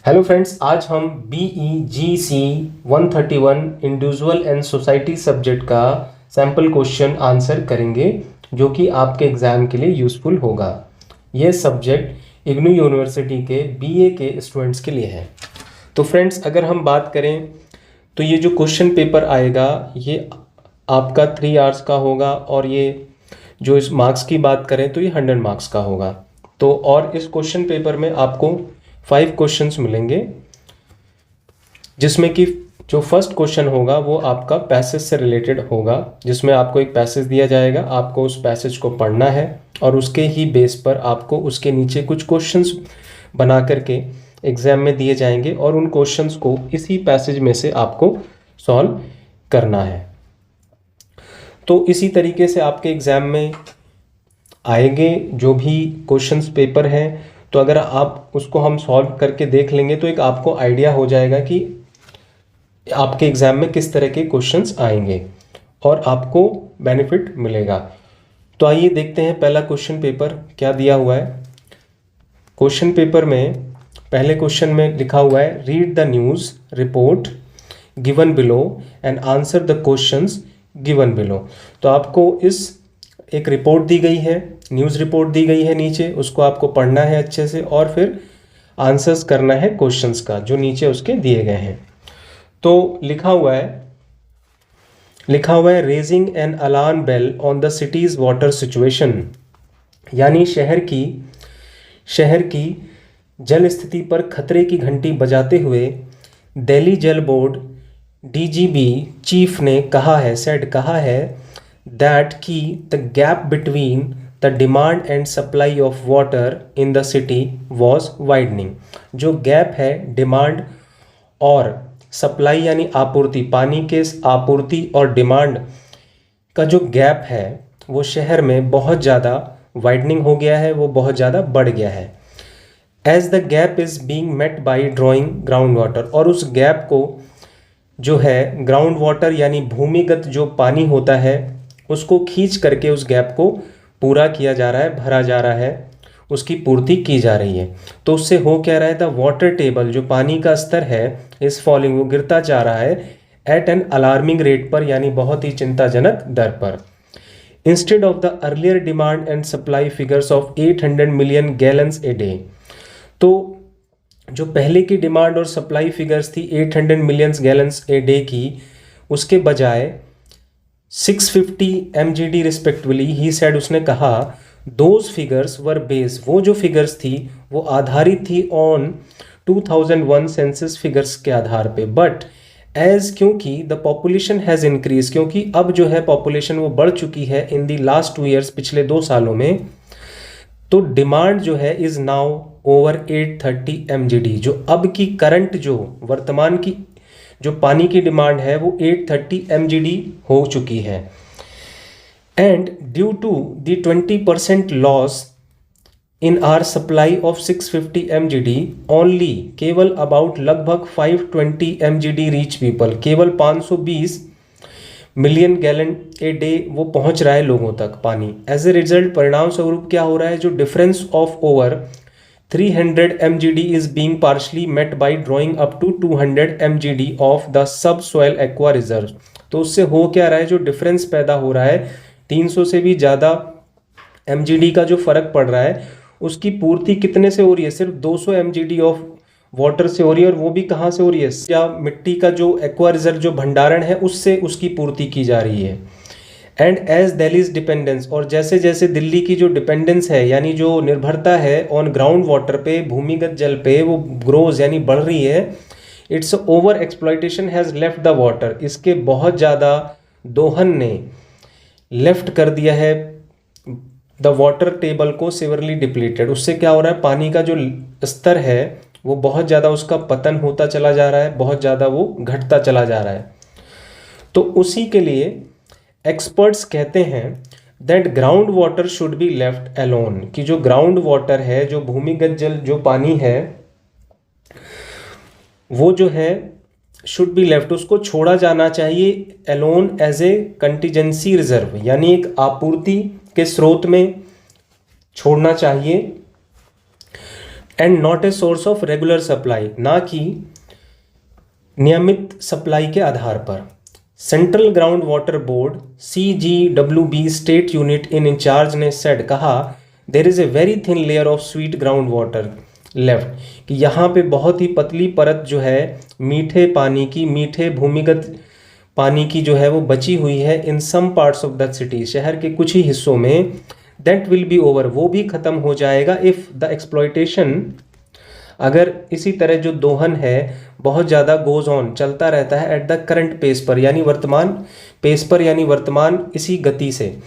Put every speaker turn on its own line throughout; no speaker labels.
Hello friends, आज हम BEGC 131 individual and society subject का सैम्पल क्वेश्चन आंसर करेंगे जो कि आपके एग्ज़ाम के लिए यूज़फुल होगा। यह सब्जेक्ट इग्नू यूनिवर्सिटी के BA के स्टूडेंट्स के लिए है। तो फ्रेंड्स, अगर हम बात करें तो ये जो क्वेश्चन पेपर आएगा ये आपका 3 आवर्स का होगा और ये जो इस मार्क्स की बात करें तो ये 100 मार्क्स का होगा। तो और इस क्वेश्चन पेपर में आपको 5 क्वेश्चंस मिलेंगे, जिसमें कि जो फर्स्ट क्वेश्चन होगा वो आपका पैसेज से रिलेटेड होगा, जिसमें आपको एक पैसेज दिया जाएगा, आपको उस पैसेज को पढ़ना है और उसके ही बेस पर आपको उसके नीचे कुछ क्वेश्चंस बना करके एग्जाम में दिए जाएंगे और उन क्वेश्चंस को इसी पैसेज में से आपको सॉल्व करना है। तो इसी तरीके से आपके एग्जाम में आएंगे जो भी क्वेश्चंस पेपर हैं। तो अगर आप उसको हम सॉल्व करके देख लेंगे तो एक आपको आइडिया हो जाएगा कि आपके एग्ज़ाम में किस तरह के क्वेश्चंस आएंगे और आपको बेनिफिट मिलेगा। तो आइए देखते हैं पहला क्वेश्चन पेपर क्या दिया हुआ है। क्वेश्चन पेपर में पहले क्वेश्चन में लिखा हुआ है, read the news report given below and answer the questions given below. तो आपको इस एक रिपोर्ट दी गई है, न्यूज़ रिपोर्ट दी गई है नीचे, उसको आपको पढ़ना है अच्छे से और फिर आंसर्स करना है क्वेश्चंस का जो नीचे उसके दिए गए हैं। तो लिखा हुआ है raising an alarm bell on the city's water situation, यानी शहर की जल स्थिति पर खतरे की घंटी बजाते हुए दिल्ली जल बोर्ड DGB चीफ ने कहा है that कि the gap between the demand and supply of water in the city was widening। जो गैप है डिमांड और सप्लाई यानी आपूर्ति, पानी के आपूर्ति और डिमांड का जो गैप है वो शहर में बहुत ज़्यादा वाइडनिंग हो गया है, वो बहुत ज़्यादा बढ़ गया है। As the gap is being met by drawing ground water, और उस गैप को जो है ग्राउंड वाटर यानी भूमिगत जो पानी होता है उसको खींच करके उस गैप को पूरा किया जा रहा है, भरा जा रहा है, उसकी पूर्ति की जा रही है। तो उससे हो क्या रहा है, द वाटर टेबल जो पानी का स्तर है इस फॉलिंग, वो गिरता जा रहा है एट एन अलार्मिंग रेट पर, यानी बहुत ही चिंताजनक दर पर। Instead of the earlier demand and supply figures of 800 million gallons a day, तो जो पहले की डिमांड और सप्लाई फिगर्स थी 800 मिलियन गैलन्स ए डे की, उसके बजाय 650 MGD रिस्पेक्टिवली ही सेड, उसने कहा दोज फिगर्स वर बेस, वो जो फिगर्स थी वो आधारित थी ऑन 2001 सेंसस फिगर्स के आधार पे। बट एज क्योंकि द पॉपुलेशन हैज़ इंक्रीज, क्योंकि अब जो है पॉपुलेशन वो बढ़ चुकी है इन दी लास्ट 2 ईयर्स, पिछले 2 सालों में, तो डिमांड जो है इज़ नाउ ओवर 830 MGD। जो अब की करंट जो वर्तमान की जो पानी की डिमांड है वो 830 MGD हो चुकी है। And due to the 20% loss in our supply of 650 MGD only, केवल अबाउट लगभग 520 MGD रीच पीपल, केवल 520 मिलियन गैलन ए डे वो पहुंच रहा है लोगों तक पानी। एज ए रिजल्ट, परिणाम स्वरूप क्या हो रहा है, जो difference of over 300 MGD is being partially met by drawing up to 200 MGD of the subsoil aqua reserve। तो उससे हो क्या रहा है, जो डिफरेंस पैदा हो रहा है 300 से भी ज़्यादा MGD का जो फर्क पड़ रहा है, उसकी पूर्ति कितने से हो रही है, सिर्फ 200 MGD ऑफ वाटर से हो रही है, और वो भी कहाँ से हो रही है, या मिट्टी का जो एक्वा रिजर्व जो भंडारण है उससे उसकी पूर्ति की जा रही है। एंड एज दिल्लीज डिपेंडेंस, और जैसे जैसे दिल्ली की जो डिपेंडेंस है यानी जो निर्भरता है ऑन ग्राउंड वाटर पे, भूमिगत जल पे, वो ग्रोज यानी बढ़ रही है, it's over exploitation has left the water, इसके बहुत ज़्यादा दोहन ने लेफ्ट कर दिया है द वाटर टेबल को सिवियरली डिप्लीटेड। उससे क्या हो रहा है, पानी का जो स्तर है वो बहुत ज़्यादा उसका पतन होता चला जा रहा है, बहुत ज़्यादा वो घटता चला जा रहा है। तो उसी के लिए एक्सपर्ट्स कहते हैं that ground water should be left alone, कि जो ग्राउंड वाटर है, जो भूमिगत जल जो पानी है वो जो है शुड बी लेफ्ट, उसको छोड़ा जाना चाहिए alone as a contingency reserve, यानी एक आपूर्ति के स्रोत में छोड़ना चाहिए। And not a source of regular supply, ना कि नियमित सप्लाई के आधार पर। Central ground water board CGWB state unit in in charge ने सेड, कहा, there is a very thin layer of sweet ground water left, कि यहाँ पे बहुत ही पतली परत जो है मीठे पानी की, मीठे भूमिगत पानी की जो है वो बची हुई है in some parts of the city, शहर के कुछ ही हिस्सों में। दैट विल बी ओवर, वो भी ख़त्म हो जाएगा इफ़ द एक्सप्लॉयटेशन, अगर इसी तरह जो दोहन है बहुत ज़्यादा गोज ऑन, चलता रहता है एट द करंट पेस पर, यानी वर्तमान पेस पर, यानी वर्तमान इसी गति से,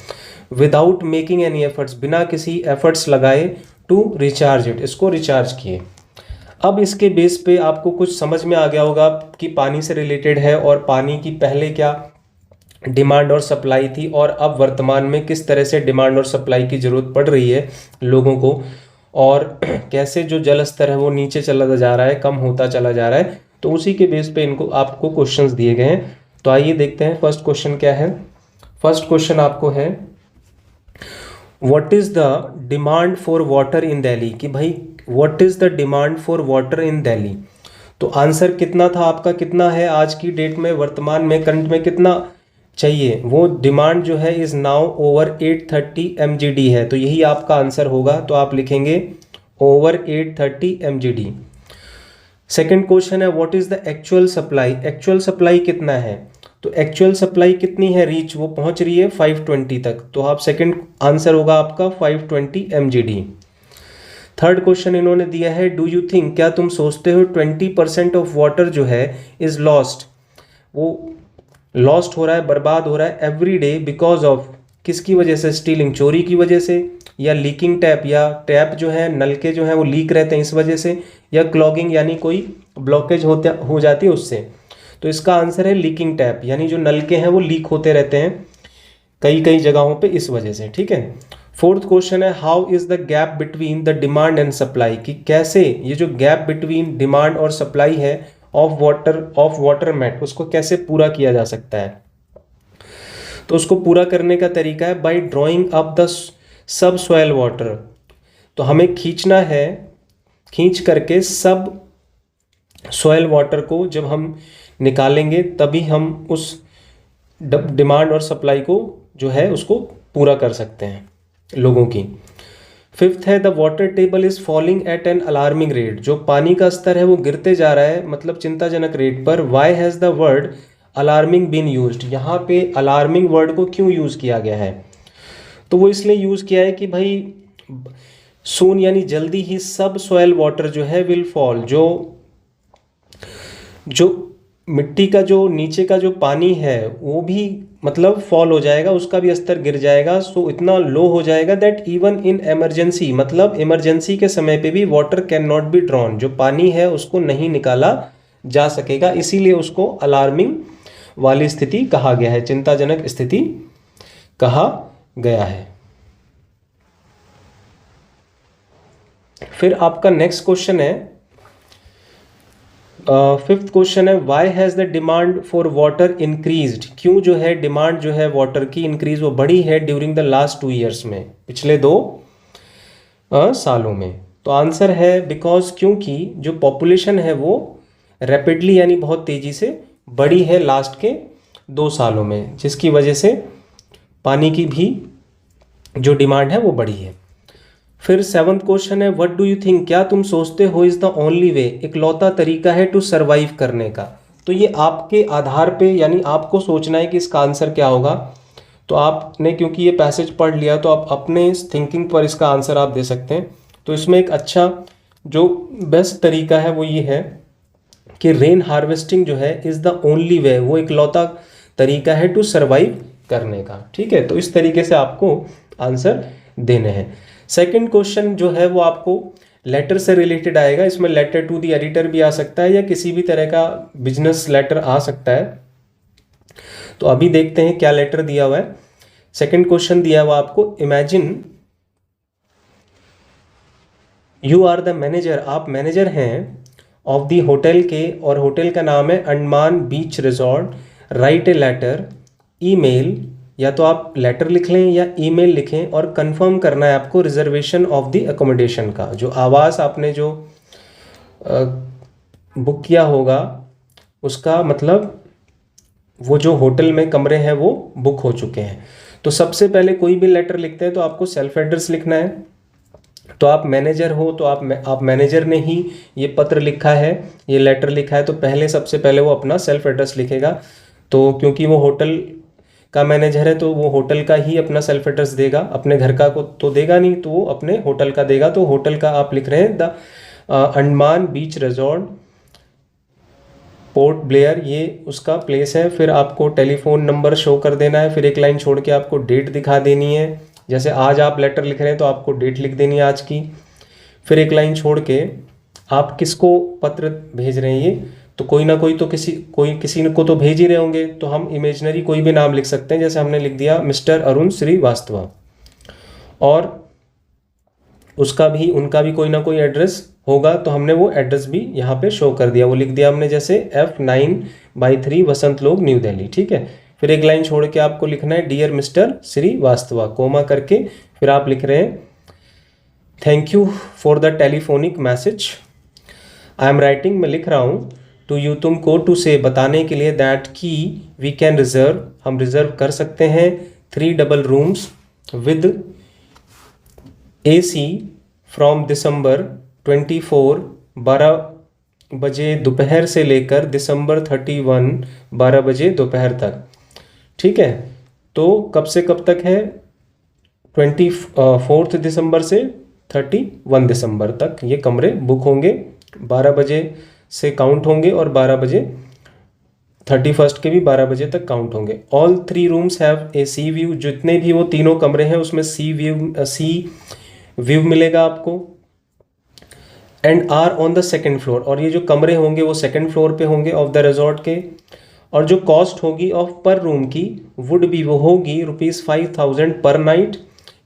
विदाउट मेकिंग एनी एफर्ट्स, बिना किसी एफर्ट्स लगाए, टू रिचार्ज इट, इसको रिचार्ज किए। अब इसके बेस पे आपको कुछ समझ में आ गया होगा कि पानी से रिलेटेड है और पानी की पहले क्या डिमांड और सप्लाई थी और अब वर्तमान में किस तरह से डिमांड और सप्लाई की ज़रूरत पड़ रही है लोगों को, और कैसे जो जल स्तर है वो नीचे चला जा रहा है, कम होता चला जा रहा है। तो उसी के बेस पे इनको आपको क्वेश्चंस दिए गए हैं। तो आइए देखते हैं फर्स्ट क्वेश्चन क्या है। फर्स्ट क्वेश्चन आपको है, what is the demand for water in Delhi, कि भाई what is the demand for water in Delhi. तो आंसर कितना था आपका, कितना है आज की डेट में, वर्तमान में करंट में कितना चाहिए, वो डिमांड जो है इज़ नाउ ओवर 830 MGD है। तो यही आपका आंसर होगा, तो आप लिखेंगे ओवर 830 MGD। सेकेंड क्वेश्चन है, what is the actual supply, actual supply कितना है। तो एक्चुअल सप्लाई कितनी है, रीच, वो पहुंच रही है 520 तक। तो आप सेकेंड आंसर होगा आपका 520 MGD। थर्ड क्वेश्चन इन्होंने दिया है, डू यू थिंक, क्या तुम सोचते हो 20% ऑफ वाटर जो है इज़ लॉस्ट, वो लॉस्ट हो रहा है, बर्बाद हो रहा है एवरी डे बिकॉज ऑफ, किसकी वजह से, स्टीलिंग, चोरी की वजह से, या लीकिंग टैप, या टैप जो है नलके जो हैं वो लीक रहते हैं इस वजह से, या क्लॉगिंग यानी कोई ब्लॉकेज हो जाती है उससे। तो इसका आंसर है लीकिंग टैप, यानी जो नलके हैं वो लीक होते रहते हैं कई कई जगहों पे इस वजह से, ठीक है। फोर्थ क्वेश्चन है, how is the gap between the demand and supply, कि कैसे ये जो गैप बिटवीन डिमांड और सप्लाई है ऑफ वाटर मेट, उसको कैसे पूरा किया जा सकता है। तो उसको पूरा करने का तरीका है by drawing up the sub soil water. तो हमें खींचना है, खींच करके सब सॉइल वाटर को जब हम निकालेंगे तभी हम उस डिमांड और सप्लाई को जो है उसको पूरा कर सकते हैं लोगों की। फिफ्थ है, the water table is falling eight an alarming rate, जो पानी का स्तर है वो गिरते जा रहा है, मतलब चिंताजनक रेट पर। Why has the word alarming been used, यहाँ पे अलार्मिंग वर्ड को क्यों यूज़ किया गया है। तो वो इसलिए यूज़ किया है कि भाई सून यानी जल्दी ही सब सॉइल वाटर जो है विल फॉल, जो मिट्टी का जो नीचे का जो पानी है वो भी मतलब फॉल हो जाएगा, उसका भी स्तर गिर जाएगा। सो इतना लो हो जाएगा दैट इवन इन इमरजेंसी, मतलब इमरजेंसी के समय पे भी water can not be drawn, जो पानी है उसको नहीं निकाला जा सकेगा। इसीलिए उसको अलार्मिंग वाली स्थिति कहा गया है, चिंताजनक स्थिति कहा गया है। फिर आपका नेक्स्ट क्वेश्चन है, फिफ्थ क्वेश्चन है, why has the demand for water increased, क्यों जो है डिमांड जो है वाटर की इंक्रीज वो बढ़ी है ड्यूरिंग द लास्ट 2 ईयर्स में, पिछले 2 सालों में। तो आंसर है बिकॉज, क्योंकि जो पॉपुलेशन है वो रैपिडली यानी बहुत तेज़ी से बढ़ी है लास्ट के 2 सालों में, जिसकी वजह से पानी की भी जो डिमांड है वो बढ़ी है। फिर सेवंथ क्वेश्चन है, व्हाट डू यू थिंक, क्या तुम सोचते हो इज़ द ओनली वे, इकलौता तरीका है टू सर्वाइव करने का। तो ये आपके आधार पे, यानी आपको सोचना है कि इसका आंसर क्या होगा। तो आपने क्योंकि ये पैसेज पढ़ लिया तो आप अपने थिंकिंग पर इसका आंसर आप दे सकते हैं। तो इसमें एक अच्छा जो बेस्ट तरीका है वो ये है कि रेन हार्वेस्टिंग जो है इज़ द ओनली वे, वो इकलौता तरीका है टू सर्वाइव करने का, ठीक है। तो इस तरीके से आपको आंसर देने हैं। सेकंड क्वेश्चन जो है वो आपको लेटर से रिलेटेड आएगा, इसमें लेटर टू द एडिटर भी आ सकता है या किसी भी तरह का बिजनेस लेटर आ सकता है। तो अभी देखते हैं क्या लेटर दिया हुआ है। सेकंड क्वेश्चन दिया हुआ आपको, imagine you are the manager, आप मैनेजर हैं ऑफ द होटल के, और होटल का नाम है Andaman beach resort. Write a letter email या तो आप लेटर लिख लें या ईमेल लिखें और कंफर्म करना है आपको रिजर्वेशन ऑफ द एकोमोडेशन का। जो आवास आपने जो बुक किया होगा उसका मतलब वो जो होटल में कमरे हैं वो बुक हो चुके हैं। तो सबसे पहले कोई भी लेटर लिखते हैं तो आपको सेल्फ एड्रेस लिखना है। तो आप मैनेजर हो तो आप मैनेजर ने ही ये पत्र लिखा है, ये लेटर लिखा है, तो पहले सबसे पहले वो अपना सेल्फ एड्रेस लिखेगा। तो क्योंकि वो होटल का मैनेजर है तो वो होटल का ही अपना सेल्फ एड्रेस देगा, अपने घर का को तो देगा नहीं, तो वो अपने होटल का देगा। तो होटल का आप लिख रहे हैं the Andaman beach resort port Blair, ये उसका प्लेस है। फिर आपको टेलीफोन नंबर शो कर देना है। फिर एक लाइन छोड़ के आपको डेट दिखा देनी है। जैसे आज आप लेटर लिख रहे हैं तो आपको डेट लिख देनी है आज की। फिर एक लाइन छोड़ के आप किसको पत्र भेज रहे हैं, ये तो कोई ना कोई तो किसी को तो भेज ही रहे होंगे, तो हम इमेजिनरी कोई भी नाम लिख सकते हैं। जैसे हमने लिख दिया मिस्टर अरुण श्रीवास्तव, और उनका भी कोई ना कोई एड्रेस होगा, तो हमने वो एड्रेस भी यहाँ पे शो कर दिया। वो लिख दिया हमने जैसे F9/3 वसंत लोग न्यू दिल्ली, ठीक है। फिर एक लाइन छोड़ के आपको लिखना है डियर मिस्टर श्रीवास्तव, कोमा करके फिर आप लिख रहे हैं thank you for the telephonic message I am writing, मैं लिख रहा हूँ टू यू, तुमको, टू से बताने के लिए, दैट की वी कैन रिजर्व, हम रिजर्व कर सकते हैं 3 double rooms with AC from December 24 12 बजे दोपहर से लेकर दिसंबर 31 12 बजे दोपहर तक, ठीक है। तो कब से कब तक है? 24 दिसंबर से 31 दिसंबर तक ये कमरे बुक होंगे। 12 बजे से काउंट होंगे और 12 बजे 31 के भी 12 बजे तक काउंट होंगे। All 3 rooms have a C view, जितने भी वो तीनों कमरे हैं उसमें सी व्यू मिलेगा आपको। And are on the second floor, और ये जो कमरे होंगे वो सेकेंड फ्लोर पे होंगे ऑफ द रिजॉर्ट के। और जो कॉस्ट होगी ऑफ पर रूम की वुड बी, वो होगी ₹5000 पर नाइट,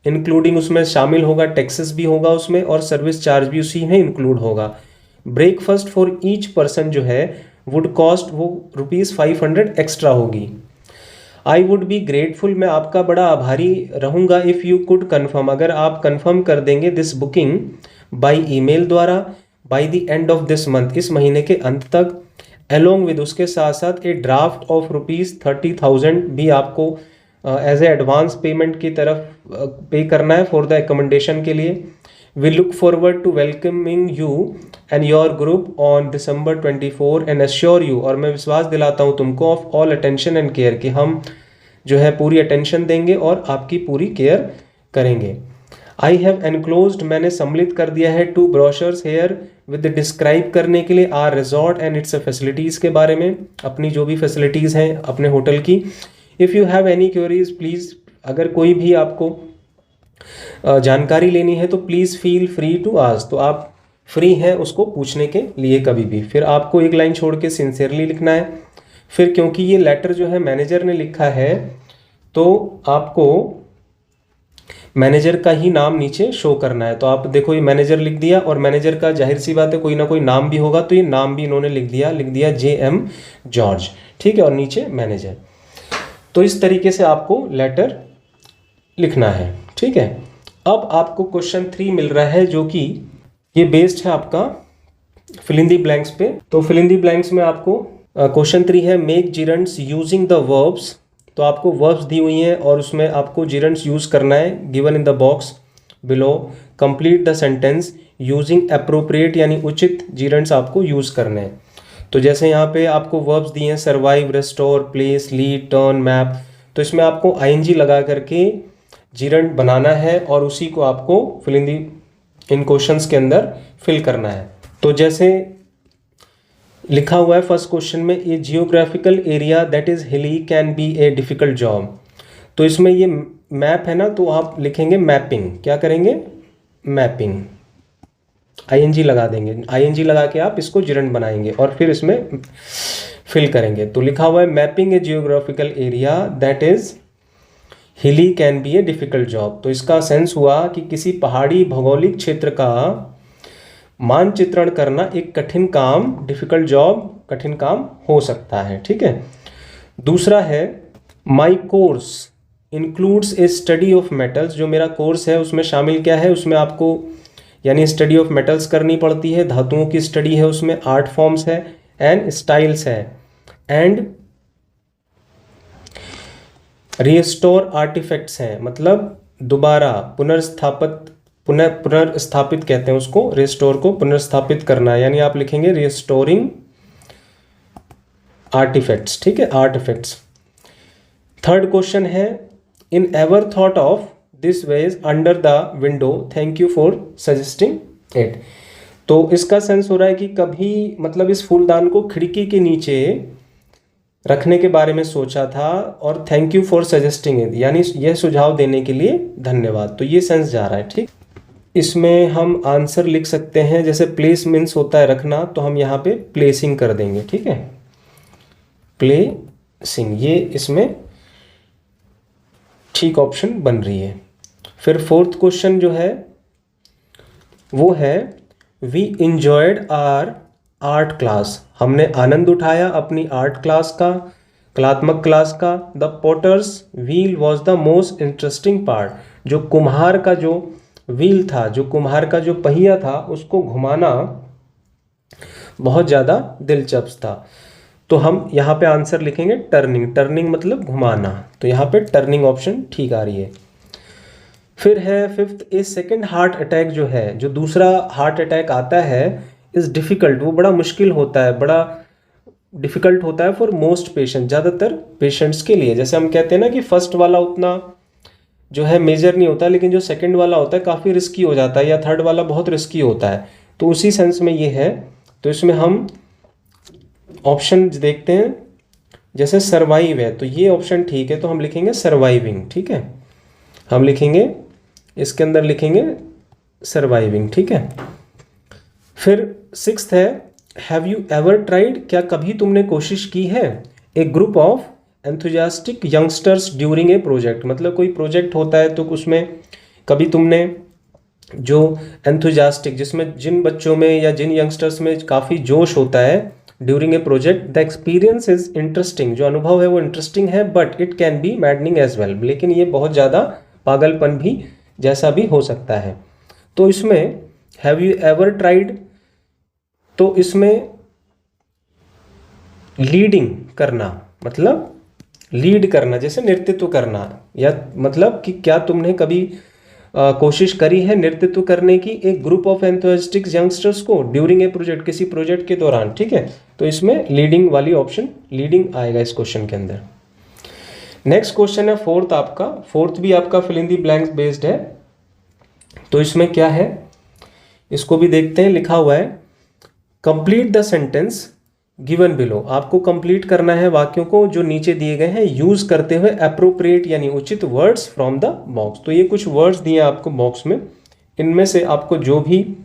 इंक्लूडिंग उसमें शामिल होगा टैक्सेस भी होगा उसमें, और सर्विस चार्ज भी उसी में इंक्लूड होगा। ब्रेकफास्ट फॉर ईच पर्सन जो है वुड कॉस्ट वो ₹500 एक्स्ट्रा होगी। आई वुड बी ग्रेटफुल, मैं आपका बड़ा आभारी रहूँगा, इफ़ यू कुड कन्फर्म, अगर आप कन्फर्म कर देंगे दिस बुकिंग बाई ईमेल द्वारा by the end of this month, इस महीने के अंत तक। एलोंग विद, उसके साथ साथ ए ड्राफ्ट ऑफ ₹30,000 भी आपको एज ए एडवांस पेमेंट की तरफ पे करना है फॉर द एकोमोडेशन के लिए। We look forward to welcoming you and your group on December 24 and assure you, और मैं विश्वास दिलाता हूँ तुमको, of all attention and care, कि हम जो है पूरी अटेंशन देंगे और आपकी पूरी केयर करेंगे। आई हैव एनक्लोज्ड, मैंने सम्मिलित कर दिया है 2 ब्रोशर्स हेयर विद डिस्क्राइब करने के लिए our resort and its facilities के बारे में, अपनी जो भी फैसिलिटीज़ हैं अपने होटल की। If you have any queries please, अगर कोई भी आपको जानकारी लेनी है तो please feel free to ask, तो आप फ्री हैं उसको पूछने के लिए कभी भी। फिर आपको एक लाइन छोड़ के सिंसियरली लिखना है। फिर क्योंकि ये लेटर जो है मैनेजर ने लिखा है तो आपको मैनेजर का ही नाम नीचे शो करना है। तो आप देखो ये मैनेजर लिख दिया, और मैनेजर का जाहिर सी बात है कोई ना कोई नाम भी होगा, तो ये नाम भी इन्होंने लिख दिया JM जॉर्ज, ठीक है, और नीचे मैनेजर। तो इस तरीके से आपको लेटर लिखना है, ठीक है। अब आपको क्वेश्चन 3 मिल रहा है जो कि ये बेस्ड है आपका फिल इन दी ब्लैंक्स पे। तो फिल इन दी ब्लैंक्स में आपको क्वेश्चन 3 है मेक जिरंड्स यूजिंग द वर्ब्स, तो आपको वर्ब्स दी हुई हैं और उसमें आपको जिरंड्स यूज़ करना है। Given in the box below, complete the sentence using appropriate, यानी उचित जिरंड्स आपको यूज़ करने हैं। तो जैसे यहाँ पे आपको वर्ब्स दिए हैं survive, restore, place, lead, turn, map, तो इसमें आपको ING लगा करके जिरंड बनाना है और उसी को आपको fill in the in questions के अंदर फिल करना है। तो जैसे लिखा हुआ है फर्स्ट क्वेश्चन में, ए geographical area that is hilly can be a difficult job, तो इसमें ये मैप है ना, तो आप लिखेंगे मैपिंग, क्या करेंगे? मैपिंग, ING लगा देंगे, ING लगा के आप इसको जिरंड बनाएंगे और फिर इसमें फिल करेंगे। तो लिखा हुआ है mapping a geographical area that is hilly can be a difficult job, तो इसका सेंस हुआ कि किसी पहाड़ी भौगोलिक क्षेत्र का मानचित्रण करना एक कठिन काम, डिफिकल्ट जॉब, कठिन काम हो सकता है, ठीक है। दूसरा है my course includes A study of metals, जो मेरा कोर्स है उसमें शामिल क्या है, उसमें आपको यानी स्टडी ऑफ मेटल्स करनी पड़ती है, धातुओं की स्टडी है, उसमें आर्ट फॉर्म्स है एंड स्टाइल्स है, एंड रिस्टोर आर्टिफैक्ट्स हैं, मतलब दोबारा पुनर्स्थापित कहते हैं उसको, रिस्टोर को पुनर्स्थापित करना, यानी आप लिखेंगे रिस्टोरिंग आर्टिफैक्ट्स, ठीक है, आर्टिफैक्ट्स। थर्ड क्वेश्चन है, in ever thought of this vase under the window, thank you for suggesting it. तो इसका सेंस हो रहा है कि कभी मतलब इस फूलदान को खिड़की के नीचे रखने के बारे में सोचा था, और thank you for suggesting it, यानी यह सुझाव देने के लिए धन्यवाद। तो ये सेंस जा रहा है, ठीक। इसमें हम आंसर लिख सकते हैं, जैसे प्लेस मीन्स होता है रखना, तो हम यहाँ पे प्लेसिंग कर देंगे, ठीक है, प्लेसिंग, ये इसमें ठीक ऑप्शन बन रही है। फिर फोर्थ क्वेश्चन जो है वो है, we enjoyed our art class, हमने आनंद उठाया अपनी आर्ट क्लास का, कलात्मक क्लास का। The potters wheel was the most interesting part, जो कुम्हार का जो व्हील था, जो कुम्हार का जो पहिया था, उसको घुमाना बहुत ज़्यादा दिलचस्प था। तो हम यहाँ पे आंसर लिखेंगे टर्निंग, टर्निंग मतलब घुमाना, तो यहाँ पे टर्निंग ऑप्शन ठीक आ रही है। फिर है फिफ्थ, ए सेकेंड हार्ट अटैक जो है, जो दूसरा हार्ट अटैक आता है, इज़ डिफ़िकल्ट, वो बड़ा मुश्किल होता है, बड़ा डिफ़िकल्ट होता है फॉर मोस्ट पेशेंट, ज़्यादातर पेशेंट्स के लिए। जैसे हम कहते हैं ना कि फर्स्ट वाला उतना जो है मेजर नहीं होता, लेकिन जो सेकंड वाला होता है काफ़ी रिस्की हो जाता है, या थर्ड वाला बहुत रिस्की होता है, तो उसी सेंस में ये है। तो इसमें हम ऑप्शन देखते हैं, जैसे सर्वाइव है तो ये ऑप्शन ठीक है, तो हम लिखेंगे सर्वाइविंग, ठीक है, हम लिखेंगे इसके अंदर लिखेंगे सर्वाइविंग, ठीक है। फिर सिक्स्थ है, हैव यू एवर ट्राइड, क्या कभी तुमने कोशिश की है, a group of enthusiastic youngsters during a project, मतलब कोई प्रोजेक्ट होता है तो उसमें कभी तुमने जो एंथुजियास्टिक, जिसमें जिन बच्चों में या जिन यंगस्टर्स में काफ़ी जोश होता है, during a project, the experience is interesting, जो अनुभव है वो इंटरेस्टिंग है, but it can be maddening as well, लेकिन ये बहुत ज़्यादा पागलपन भी जैसा भी हो सकता है। तो इसमें हैव यू एवर ट्राइड, तो इसमें लीडिंग करना, मतलब लीड करना, जैसे नेतृत्व करना, या मतलब कि क्या तुमने कभी कोशिश करी है नेतृत्व करने की एक ग्रुप ऑफ एंथुसियास्टिक यंगस्टर्स को ड्यूरिंग ए प्रोजेक्ट, किसी प्रोजेक्ट के दौरान, ठीक है। तो इसमें लीडिंग वाली ऑप्शन, लीडिंग आएगा इस क्वेश्चन के अंदर। नेक्स्ट क्वेश्चन है फोर्थ आपका, फोर्थ भी आपका fill in the blanks based है। तो इसमें क्या है, इसको भी देखते हैं। लिखा हुआ है, complete the sentence given below, आपको कंप्लीट करना है वाक्यों को जो नीचे दिए गए हैं, यूज करते हुए अप्रोप्रिएट यानी उचित वर्ड्स फ्रॉम द बॉक्स। तो ये कुछ वर्ड्स दिए हैं आपको बॉक्स में, इनमें से आपको जो भी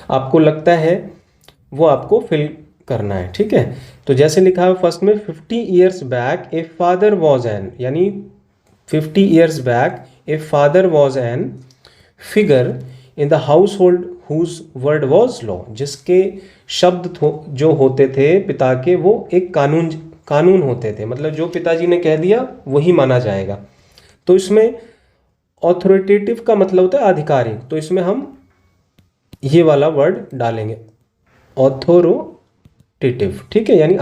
आपको लगता है वो आपको फिल करना है, ठीक है। तो जैसे लिखा है फर्स्ट में, 50 years back a father was an, यानी 50 years back a father was an figure in the household whose word was law, जिसके शब्द जो होते थे पिता के, वो एक कानून होते थे, मतलब जो पिताजी ने कह दिया वही माना जाएगा। तो इसमें ऑथोरिटेटिव का मतलब होता है आधिकारिक, तो इसमें हम ये वाला वर्ड डालेंगे, ऑथोरिटेटिव, ठीक है, यानी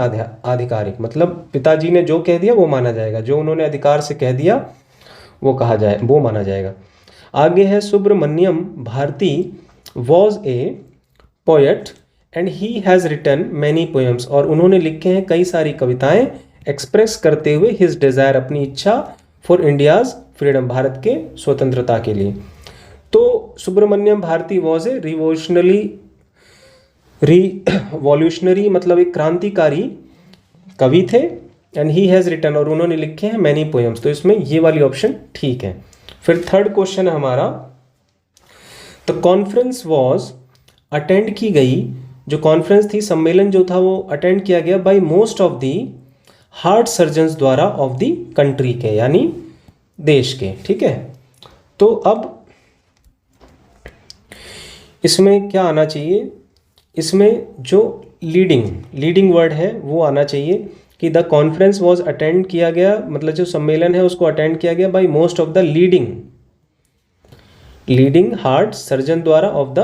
आधिकारिक, मतलब पिताजी ने जो कह दिया वो माना जाएगा, जो उन्होंने अधिकार से कह दिया वो कहा जाए, वो माना जाएगा। आगे है, Subramaniam Bharati was a poet and he has written many poems, और उन्होंने लिखे हैं कई सारी कविताएं, एक्सप्रेस करते हुए हिज डिज़ायर, अपनी इच्छा, फॉर इंडियाज़ फ्रीडम, भारत के स्वतंत्रता के लिए। तो Subramaniam Bharati was a revolutionary मतलब एक क्रांतिकारी कवि थे, एंड ही हैज़ रिटन, और उन्होंने लिखे हैं मैनी पोएम्स, तो इसमें ये वाली ऑप्शन ठीक है। फिर थर्ड क्वेश्चन है हमारा, द कॉन्फ्रेंस वॉज अटेंड की गई, जो कॉन्फ्रेंस थी, सम्मेलन जो था वो अटेंड किया गया by most of the heart surgeons द्वारा ऑफ दी कंट्री के, यानी देश के, ठीक है। तो अब इसमें क्या आना चाहिए, इसमें जो लीडिंग वर्ड है वो आना चाहिए कि द कॉन्फ्रेंस वॉज अटेंड किया गया, मतलब जो सम्मेलन है उसको अटेंड किया गया by most of the leading heart surgeon द्वारा ऑफ द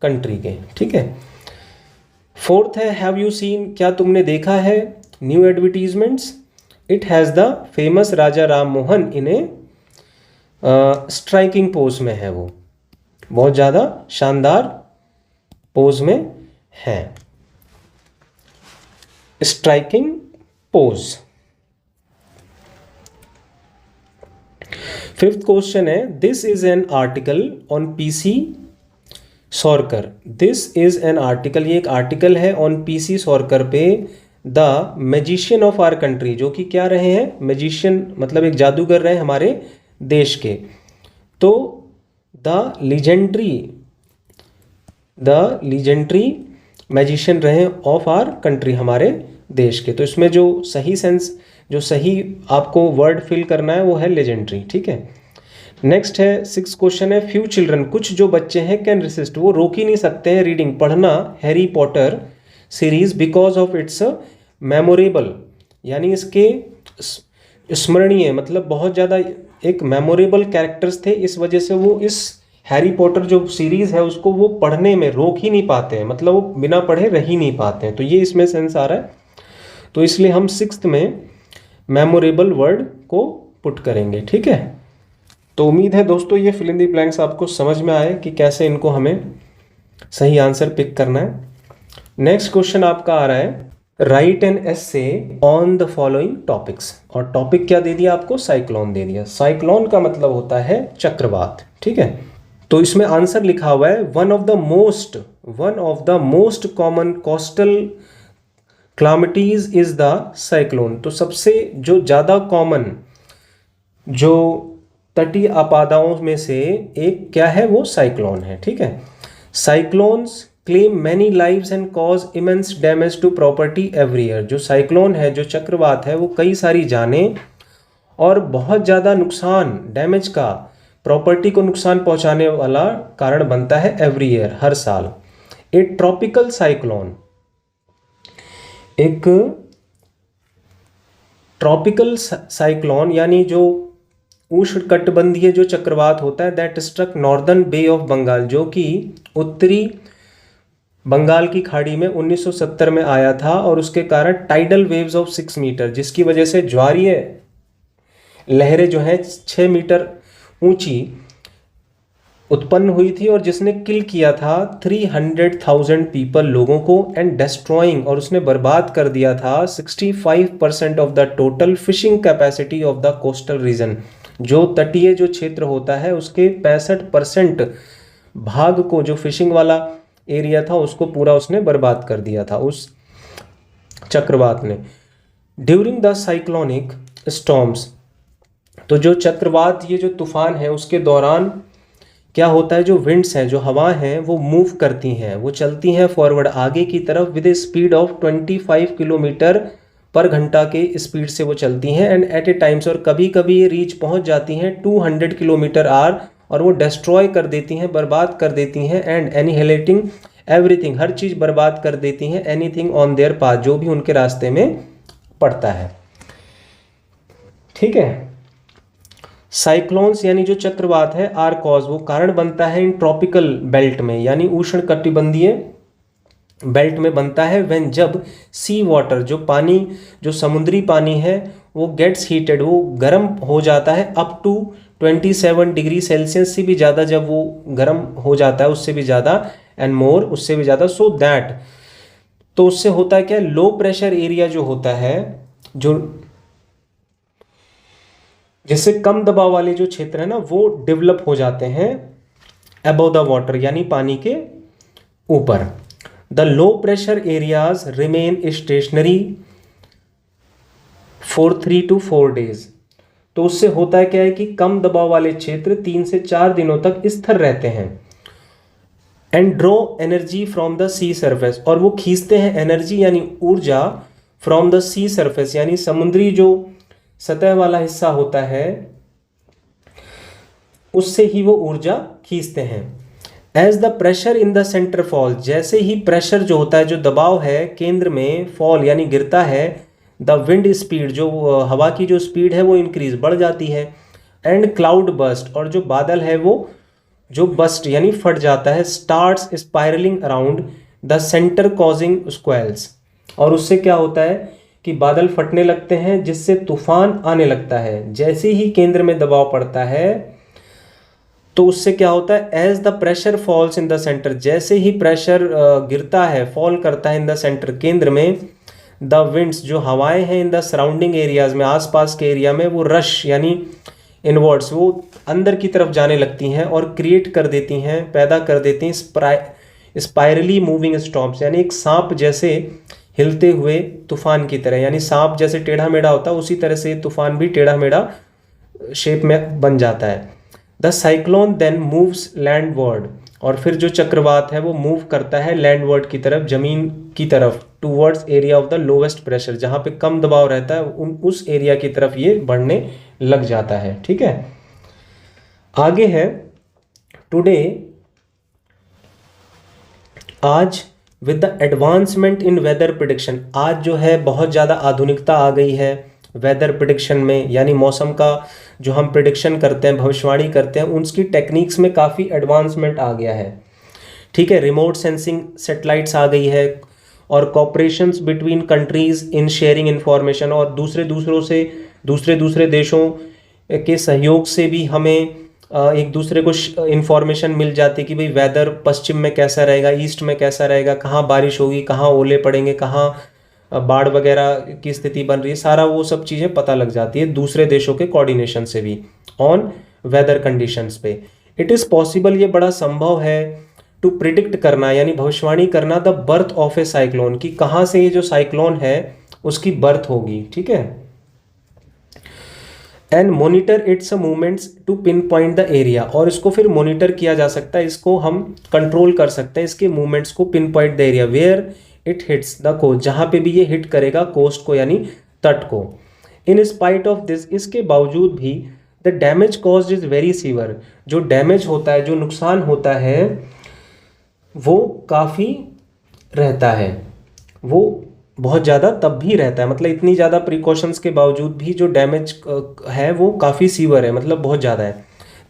कंट्री के। ठीक है। फोर्थ है हैव यू सीन, क्या तुमने देखा है new advertisements, it has the famous Raja Ram Mohan in a striking pose में है, वो बहुत ज़्यादा शानदार पोज में है, स्ट्राइकिंग पोज। फिफ्थ क्वेश्चन है this is an article on PC Sorcar, this is an article, ये एक आर्टिकल है ऑन पीसी सॉर्कर पे, the magician of our country, जो कि क्या रहे हैं, मैजिशियन मतलब एक जादूगर रहे हमारे देश के। तो द लीजेंडरी मैजिशियन रहे ऑफ आवर कंट्री, हमारे देश के। तो इसमें जो सही आपको वर्ड फिल करना है वो है लेजेंडरी। ठीक है। नेक्स्ट है सिक्स क्वेश्चन है फ्यू चिल्ड्रन, कुछ जो बच्चे हैं कैन रेसिस्ट, वो रोक ही नहीं सकते हैं रीडिंग पढ़ना Harry Potter series because of its memorable, यानी इसके स्मरणीय, मतलब बहुत ज़्यादा एक मेमोरेबल कैरेक्टर्स थे, इस वजह से वो इस हैरी पॉटर जो सीरीज़ है उसको वो पढ़ने में रोक ही नहीं पाते हैं, मतलब वो बिना पढ़े रह ही नहीं पाते हैं। तो ये इसमें सेंस आ रहा है, तो इसलिए हम सिक्स्थ में मेमोरेबल वर्ड को पुट करेंगे। ठीक है। तो उम्मीद है दोस्तों ये फिल इन द ब्लैंक्स आपको समझ में आए कि कैसे इनको हमें सही आंसर पिक करना है। नेक्स्ट क्वेश्चन आपका आ रहा है right an essay on the following topics, और टॉपिक क्या दे दिया आपको, साइक्लोन दे दिया। साइक्लोन का मतलब होता है चक्रवात। ठीक है। तो इसमें आंसर लिखा हुआ है one of the most common coastal calamities is the cyclone. तो सबसे जो ज़्यादा कॉमन जो तटीय आपदाओं में से एक क्या है, वो साइक्लोन है। ठीक है। Cyclones claim many lives and cause immense damage to property every year. जो साइक्लोन है, जो चक्रवात है, वो कई सारी जानें और बहुत ज़्यादा नुकसान, डैमेज का, प्रॉपर्टी को नुकसान पहुंचाने वाला कारण बनता है एवरी ईयर, हर साल। ए ट्रॉपिकल साइक्लोन, एक ट्रॉपिकल साइक्लोन यानी जो उष्णकटिबंधीय जो चक्रवात होता है, that struck northern Bay of Bengal, जो कि उत्तरी बंगाल की खाड़ी में 1970 में आया था, और उसके कारण टाइडल वेव्स ऑफ 6 मीटर, जिसकी वजह से ज्वारीय लहरें जो हैं 6 मीटर ऊंची उत्पन्न हुई थी, और जिसने किल किया था 300,000 पीपल, लोगों को, एंड डिस्ट्रॉइंग, और उसने बर्बाद कर दिया था 65% of the total fishing capacity of the coastal region. जो तटीय जो क्षेत्र होता है उसके 65% भाग को, जो फिशिंग वाला एरिया था, उसको पूरा उसने बर्बाद कर दिया था उस चक्रवात ने। ड्यूरिंग द साइक्लोनिक स्टॉर्म्स, तो जो चक्रवात, ये जो तूफान है, उसके दौरान क्या होता है, जो विंड्स हैं, जो हवा हैं, वो मूव करती हैं, वो चलती हैं फॉरवर्ड, आगे की तरफ, with A speed of 25 kilometre पर घंटा के स्पीड से वो चलती हैं, एंड एट ए टाइम्स, और कभी कभी ये रीच पहुंच जाती हैं 200 किलोमीटर आर, और वो डिस्ट्रॉय कर देती हैं, बर्बाद कर देती हैं, एंड एनिहिलेटिंग एवरीथिंग, हर चीज़ बर्बाद कर देती हैं, एनीथिंग ऑन देयर पाथ, जो भी उनके रास्ते में पड़ता है। ठीक है। साइक्लोन्स यानी जो चक्रवात है, आर कॉज, वो कारण बनता है इन ट्रॉपिकल बेल्ट में, यानी उष्ण कटिबंधीय बेल्ट में बनता है, व्हेन, जब सी वाटर, जो पानी, जो समुद्री पानी है, वो गेट्स हीटेड, वो गर्म हो जाता है अप टू 27 डिग्री सेल्सियस से भी ज़्यादा, जब वो गर्म हो जाता है उससे भी ज़्यादा, एंड मोर, उससे भी ज़्यादा, सो दैट, तो उससे होता है क्या, लो प्रेशर एरिया जो होता है, जो जिससे कम दबाव वाले जो क्षेत्र है ना, वो डेवलप हो जाते हैं अबव द वाटर, यानी पानी के ऊपर। The low pressure areas remain stationery for 3 to 4 days। तो उससे होता है क्या है कि कम दबाव वाले क्षेत्र 3 से 4 दिनों तक स्थिर रहते हैं। And draw energy from the sea surface, और वो खींचते हैं एनर्जी यानी ऊर्जा फ्रॉम द सी सरफेस, यानी समुद्री जो सतह वाला हिस्सा होता है उससे ही वो ऊर्जा खींचते हैं। As the pressure in the centre fall, जैसे ही प्रेशर जो होता है, जो दबाव है केंद्र में, फॉल यानी गिरता है, द विंड स्पीड, जो हवा की जो स्पीड है वो इंक्रीज बढ़ जाती है। एंड क्लाउड बस्ट, और जो बादल है वो जो बस्ट यानी फट जाता है, starts spiralling around the centre causing squalls, और उससे क्या होता है कि बादल फटने लगते हैं जिससे तूफान आने लगता है। जैसे ही केंद्र में दबाव पड़ता है तो उससे क्या होता है, as the pressure falls in the centre, जैसे ही प्रेशर गिरता है, फॉल करता है इन द सेंटर केंद्र में, द विंड्स, जो हवाएं हैं इन द सराउंडिंग एरियाज में, आसपास के एरिया में, वो रश यानी इनवर्ड्स, वो अंदर की तरफ जाने लगती हैं और क्रिएट कर देती हैं, पैदा कर देती हैं स्पाइरली मूविंग स्टॉर्म्स, यानी एक सांप जैसे हिलते हुए तूफान की तरह, यानी सांप जैसे टेढ़ा मेढ़ा होता है उसी तरह से तूफान भी टेढ़ा मेढ़ा शेप में बन जाता है। द साइक्लोन देन मूव्स लैंडवर्ड, और फिर जो चक्रवात है वो मूव करता है लैंडवर्ड की तरफ, जमीन की तरफ, towards area of the lowest pressure, जहाँ पे कम दबाव रहता है उस एरिया की तरफ ये बढ़ने लग जाता है। ठीक है, आगे है टुडे, आज with the advancement in weather prediction, आज जो है बहुत ज़्यादा आधुनिकता आ गई है वेदर प्रिडिक्शन में, यानी मौसम का जो हम प्रिडिक्शन करते हैं, भविष्यवाणी करते हैं, उसकी टेक्निक्स में काफ़ी एडवांसमेंट आ गया है। ठीक है, रिमोट सेंसिंग सेटेलाइट्स आ गई है, और cooperations between countries in sharing information, और दूसरे देशों के सहयोग से भी हमें एक दूसरे को इंफॉर्मेशन मिल जाती है कि भाई वेदर पश्चिम में कैसा रहेगा, ईस्ट में कैसा रहेगा, कहाँ बारिश होगी, कहाँ ओले पड़ेंगे, कहाँ बाढ़ वगैरह की स्थिति बन रही है, सारा वो सब चीज़ें पता लग जाती है दूसरे देशों के कोऑर्डिनेशन से भी ऑन वेदर कंडीशंस पे। इट इज़ पॉसिबल, ये बड़ा संभव है, टू प्रिडिक्ट करना यानी भविष्यवाणी करना, the birth of A cyclone, कि कहाँ से ये जो साइक्लोन है उसकी बर्थ होगी। ठीक है, and monitor its movements to pinpoint the area, और इसको फिर मोनिटर किया जा सकता है, इसको हम कंट्रोल कर सकते हैं, इसके मूवमेंट्स को pinpoint the area where it hits the coast, जहाँ पे भी ये हिट करेगा कोस्ट को यानी तट को। इन स्पाइट ऑफ दिस, इसके बावजूद भी, the damage caused is very sewer, जो डैमेज होता है, जो नुकसान होता है वो काफ़ी रहता है, वो बहुत ज़्यादा तब भी रहता है, मतलब इतनी ज़्यादा प्रिकॉशंस के बावजूद भी जो डैमेज है वो काफ़ी सीवर है, मतलब बहुत ज़्यादा है।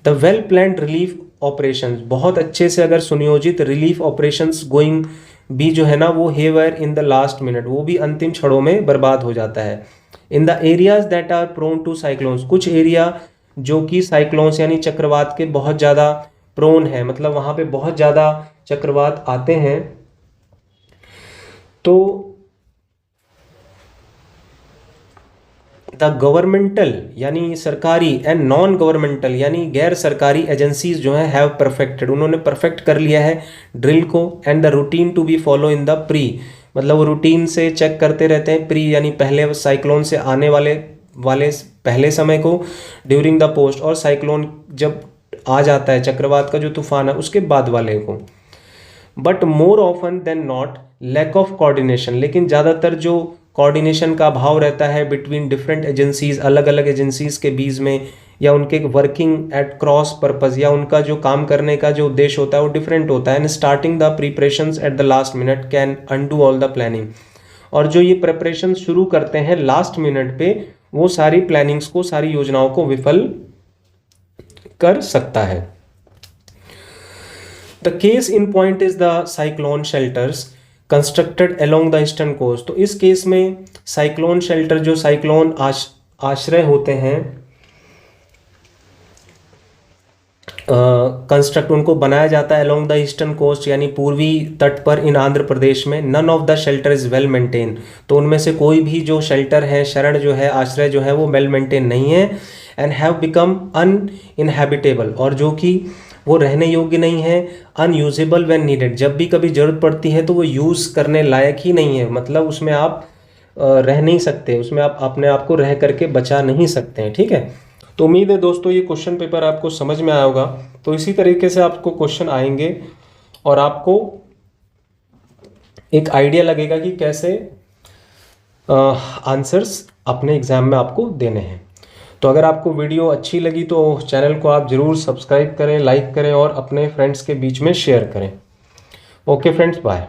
The well planned relief operations, बहुत अच्छे से अगर सुनियोजित रिलीफ ऑपरेशंस गोइंग भी जो है ना वो however in the last minute, वो भी अंतिम क्षणों में बर्बाद हो जाता है। In the areas that are prone to cyclones, कुछ एरिया जो कि साइक्लोन्स यानी चक्रवात के बहुत ज़्यादा प्रोन है, मतलब वहाँ पे बहुत ज़्यादा चक्रवात आते हैं, तो द गवर्नमेंटल यानी सरकारी एंड नॉन गवर्नमेंटल यानी गैर सरकारी एजेंसीज जो हैं हैव परफेक्टेड, उन्होंने परफेक्ट कर लिया है ड्रिल को, and the routine to be follow in the pre, मतलब वो रूटीन से चेक करते रहते हैं प्री यानी पहले साइक्लोन से आने वाले पहले समय को, ड्यूरिंग द पोस्ट, और साइक्लोन जब आ जाता है चक्रवात का जो तूफान है उसके बाद वाले को। But more often than not lack of coordination, लेकिन ज़्यादातर जो कोऑर्डिनेशन का अभाव रहता है बिटवीन डिफरेंट एजेंसीज, अलग अलग एजेंसीज के बीच में, या उनके वर्किंग एट क्रॉस पर्पज, या उनका जो काम करने का जो उद्देश्य होता है वो डिफरेंट होता है। And starting the preparations at the last minute can undo all the planning, और जो ये प्रिपरेशन शुरू करते हैं लास्ट मिनट पे वो सारी प्लानिंग्स को, सारी योजनाओं को विफल कर सकता है। The case in point is the cyclone shelters constructed along the eastern coast, तो इस केस में साइक्लोन शेल्टर, जो साइक्लोन आश्रय होते हैं, कंस्ट्रक्ट उनको बनाया जाता है अलोंग द ईस्टर्न कोस्ट यानी पूर्वी तट पर इन आंध्र प्रदेश में। None of the shelter is well maintain, तो उनमें से कोई भी जो शेल्टर है, शरण जो है, आश्रय जो है वो वेल मेंटेन नहीं है। एंड हैव बिकम अनइनहैबिटेबल, और जो कि वो रहने योग्य नहीं है। अनयूजेबल व्हेन नीडेड, जब भी कभी ज़रूरत पड़ती है तो वो यूज़ करने लायक ही नहीं है, मतलब उसमें आप रह नहीं सकते, उसमें आप अपने आप को रह करके बचा नहीं सकते हैं। ठीक है, तो उम्मीद है दोस्तों ये क्वेश्चन पेपर आपको समझ में आया होगा। तो इसी तरीके से आपको क्वेश्चन आएंगे और आपको एक आइडिया लगेगा कि कैसे आंसर्स अपने एग्ज़ाम में आपको देने हैं। तो अगर आपको वीडियो अच्छी लगी तो चैनल को आप ज़रूर सब्सक्राइब करें, लाइक करें और अपने फ्रेंड्स के बीच में शेयर करें। Okay friends, bye.